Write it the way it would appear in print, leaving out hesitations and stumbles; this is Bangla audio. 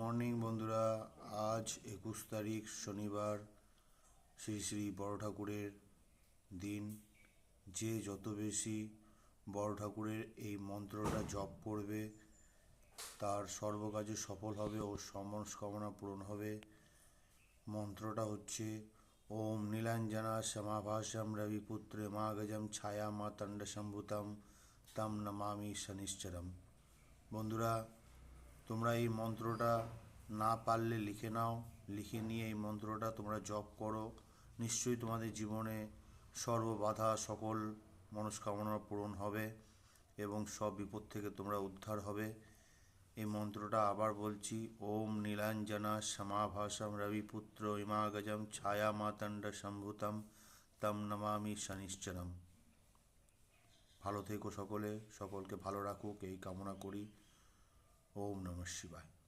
মর্নিং বন্ধুরা। আজ 21 তারিখ শনিবার, শ্রী শ্রী বড় ঠাকুরের দিন। যে যত বেশি বড় ঠাকুরের এই মন্ত্রটা জপ করবে তার সর্বকাজে সফল হবে ও সমস্ত পূরণ হবে। মন্ত্রটা হচ্ছে ওম নীলাঞ্জনা সমাভাসম রবিপুত্রে মা গজম ছায়া মা তণ্ড সম্ভুতম তম নমামি শনিশ্চরম। বন্ধুরা, তোমরা এই মন্ত্রটা না পারলে লিখে নাও, লিখে নিয়ে এই মন্ত্রটা তোমরা জপ করো। নিশ্চয়ই তোমাদের জীবনে সর্ববাধা সকল মনস্কামনা পূরণ হবে এবং সব বিপদ থেকে তোমরা উদ্ধার হবে। এই মন্ত্রটা আবার বলছি, ওম নীলাঞ্জনা সমাভাসম রবিপুত্র ইমাগজম ছায়া মাতণ্ড সম্ভুতম তম নমামি শনিশ্চরম। ভালো থেকো সকলে, সকলকে ভালো রাখুক এই কামনা করি। ওম নমঃ শিবায়।